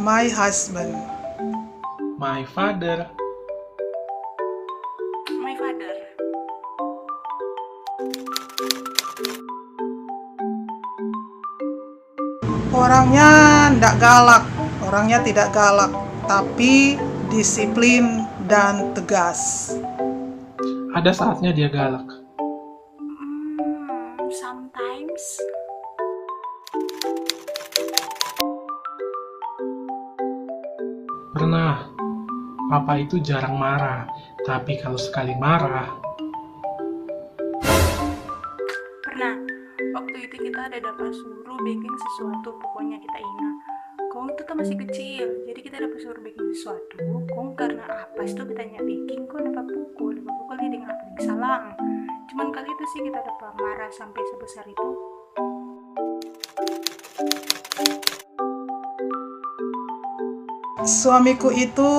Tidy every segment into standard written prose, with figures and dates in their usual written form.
My husband. My father. My father. Orangnya tidak galak, tapi disiplin dan tegas. Ada saatnya dia galak. Sometimes. Pernah, papa itu jarang marah, tapi kalau sekali marah, Pernah. Waktu itu kita ada dapat suruh baking sesuatu, pokoknya kita ingat. Kong itu kan masih kecil, jadi kita dapat suruh baking sesuatu. Kong karena apa itu kita tanya baking, kok dapat pukul dia dengan apa yang salah. Cuman kali itu sih kita dapat marah sampai sebesar itu. Suamiku itu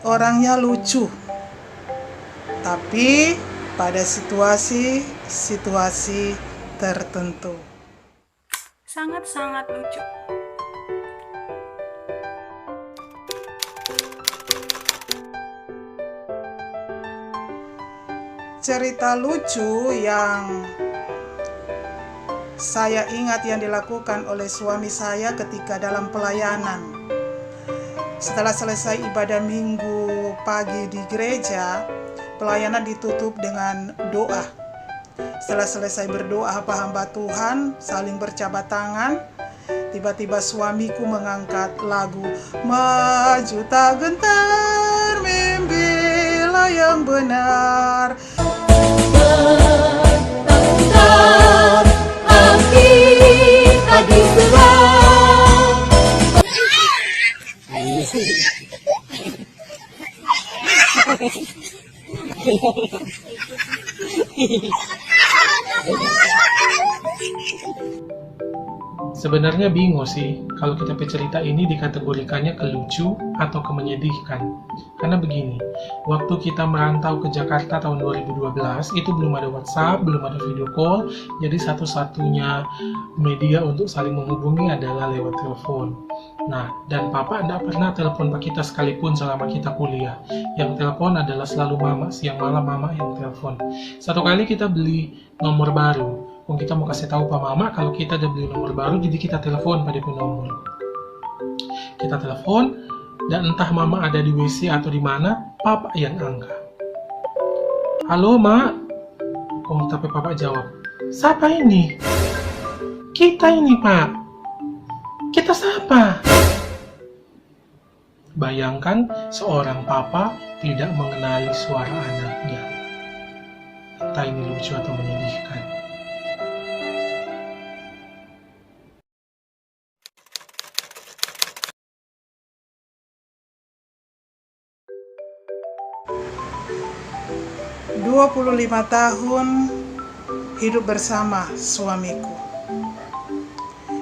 orangnya lucu, tapi pada situasi tertentu. Sangat-sangat lucu. Cerita lucu yang saya ingat yang dilakukan oleh suami saya ketika dalam pelayanan. Setelah selesai ibadah minggu pagi di gereja, pelayanan ditutup dengan doa. Setelah selesai berdoa hamba-hamba Tuhan saling berjabat tangan, tiba-tiba suamiku mengangkat lagu Maju tak gentar, mimpilah yang benar. Bentar, hakikat diserang. sebenarnya bingung sih kalau kita cerita ini dikategorikannya ke lucu atau ke menyedihkan. Karena begini, waktu kita merantau ke Jakarta tahun 2012, itu belum ada WhatsApp, belum ada video call, jadi satu-satunya media untuk saling menghubungi adalah lewat telepon. Nah, dan papa tidak pernah telepon ke kita sekalipun selama kita kuliah. Yang telepon adalah selalu mama, siang malam mama yang telepon. Satu kali kita beli nomor baru, kita mau kasih tahu Pak Mama kalau kita udah beli nomor baru, jadi kita telepon pada nomor. Kita telepon, dan entah Mama ada di WC atau di mana, Papa yang angkat. Halo, Mak. Tapi Papa jawab, siapa ini? Kita ini, Pak. Kita siapa? Bayangkan seorang papa tidak mengenali suara anaknya. Entah ini lucu atau menyedihkan. Dua 25 tahun hidup bersama suamiku.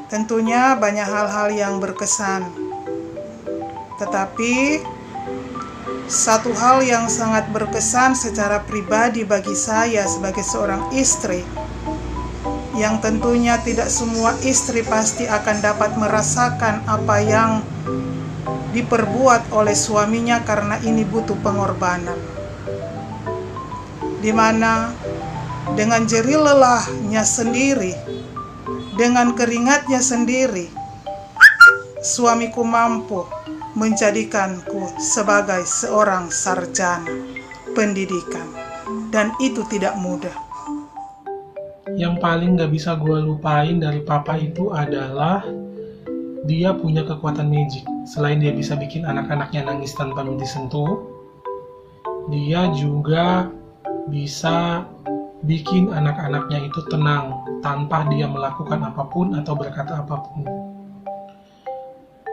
Tentunya banyak hal-hal yang berkesan. Tetapi satu hal yang sangat berkesan secara pribadi bagi saya sebagai seorang istri, yang tentunya tidak semua istri pasti akan dapat merasakan apa yang diperbuat oleh suaminya karena ini butuh pengorbanan. Di mana dengan jerih lelahnya sendiri, dengan keringatnya sendiri, suamiku mampu menjadikanku sebagai seorang sarjana pendidikan, dan itu tidak mudah. Yang paling gak bisa gue lupain dari papa itu adalah dia punya kekuatan magic. Selain dia bisa bikin anak-anaknya nangis tanpa disentuh, dia juga bisa bikin anak-anaknya itu tenang tanpa dia melakukan apapun atau berkata apapun.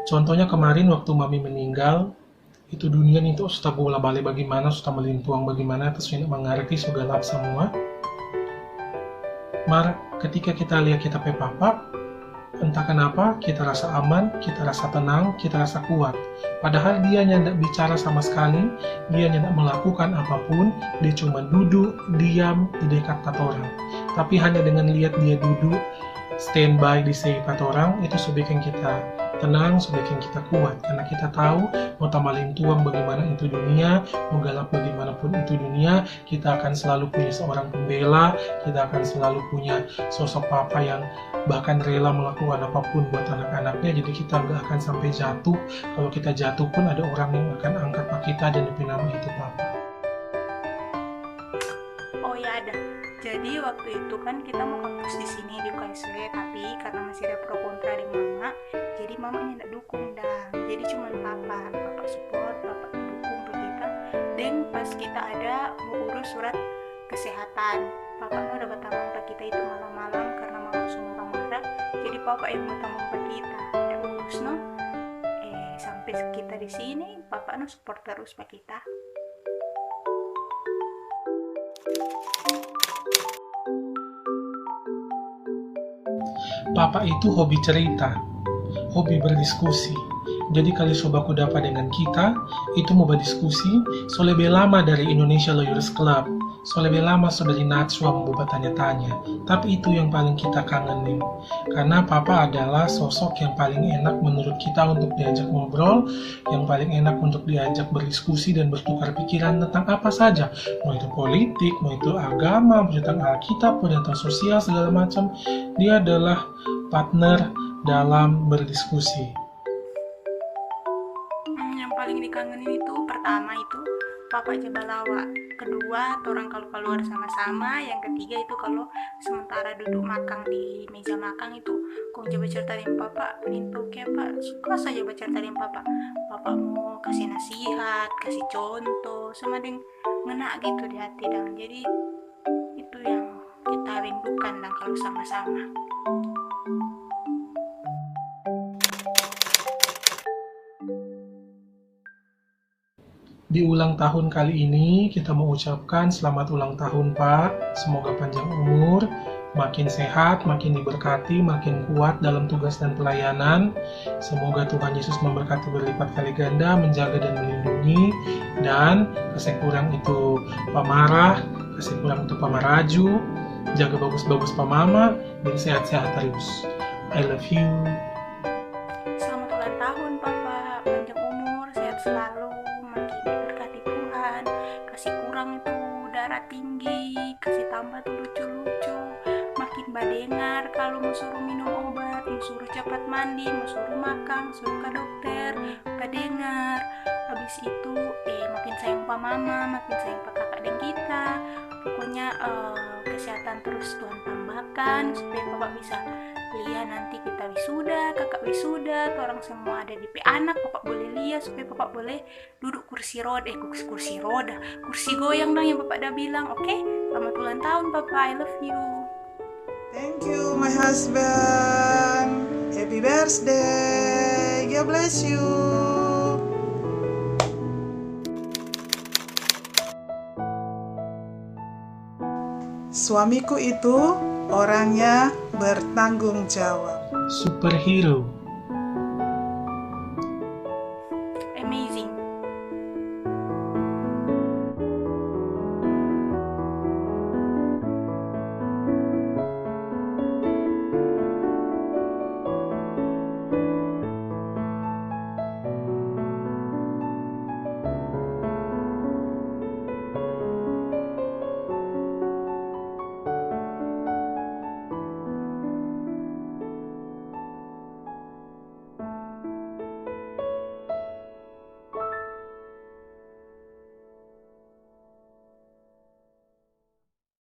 Contohnya kemarin waktu mami meninggal, itu dunia itu sudah bola balik bagaimana, sudah melimpuang bagaimana, terus tidak mengerti, sudah gelap semua. Mar, ketika kita lihat kita papa, entah kenapa kita rasa aman, kita rasa tenang, kita rasa kuat. Padahal dia tidak bicara sama sekali, dia tidak melakukan apapun, dia cuma duduk, diam di dekat orang. Tapi hanya dengan lihat dia duduk, standby di dekat orang, itu sudah bikin kita tenang sudah bikin kita kuat, karena kita tahu mau tamaling tuang bagaimana itu dunia, mau galak bagaimanapun itu dunia, kita akan selalu punya seorang pembela, kita akan selalu punya sosok papa yang bahkan rela melakukan apapun buat anak-anaknya. Jadi kita nggak akan sampai jatuh. Kalau kita jatuh pun ada orang yang akan angkat pak kita dan diberi nama itu papa. Oh ya ada. Jadi waktu itu kan kita mau kampus di sini di UKSW, tapi karena masih ada pro kontra di mama, jadi mamanya nggak dukung dah. Jadi cuma papa support, papa dukung ke kita. Dan pas kita ada mau urus surat kesehatan, papa mau dapat tanggung ke kita itu malam-malam karena mama langsung marah-marah. Jadi papa yang mau tanggung ke kita, ada urus no. Sampai kita di sini, papa no support terus pak kita. Papa itu hobi cerita, hobi berdiskusi. Jadi kalau sobaku dapat dengan kita, itu mau berdiskusi, so lebih lama dari Indonesia Lawyers Club, so lebih lama so dari Najwa mau bertanya-tanya. Tapi itu yang paling kita kangenin, karena papa adalah sosok yang paling enak menurut kita untuk diajak ngobrol, yang paling enak untuk diajak berdiskusi dan bertukar pikiran tentang apa saja, mau itu politik, mau itu agama, mau tentang Alkitab, mau tentang sosial, segala macam. Dia adalah partner dalam berdiskusi. Yang paling dikangenin itu pertama itu papa Jabalawa, kedua orang kalau keluar sama-sama, yang ketiga itu kalau sementara duduk makan di meja makan itu kong coba ceritain papa itu kayak pak suka saja bercerita papa mau kasih nasihat, kasih contoh sama dengan ngena gitu di hati dan jadi itu yang kita rindukan dan kalau sama-sama. Di ulang tahun kali ini kita mau ucapkan selamat ulang tahun Pak. Semoga panjang umur, makin sehat, makin diberkati, makin kuat dalam tugas dan pelayanan. Semoga Tuhan Yesus memberkati berlipat kali ganda, menjaga dan melindungi. Dan kasih kurang itu Pak Marah, kasih kurang itu Pak Maraju, jaga bagus-bagus Pak Mama, dan sehat-sehat terus. I love you. Selamat ulang tahun papa, panjang umur, sehat selalu, makin diberkati Tuhan, kasih kurang itu darah tinggi, kasih tambah tuh lucu-lucu, makin badengar kalau mau suruh minum obat, mau suruh cepat mandi, mau suruh makan, suruh ke dokter, badengar. Habis itu makin sayang pak mama, makin sayang pak kakak dan kita. Pokoknya kesehatan terus Tuhan tambahkan supaya bapak bisa lihat nanti kita wisuda, kakak wisuda, orang semua ada di anak, bapak boleh lihat supaya bapak boleh duduk kursi roda, kursi goyang dong yang bapak udah bilang. Oke? Selamat ulang tahun papa, I love you. Thank you my husband. Happy birthday. God bless you. Suamiku itu orangnya bertanggung jawab. Superhero.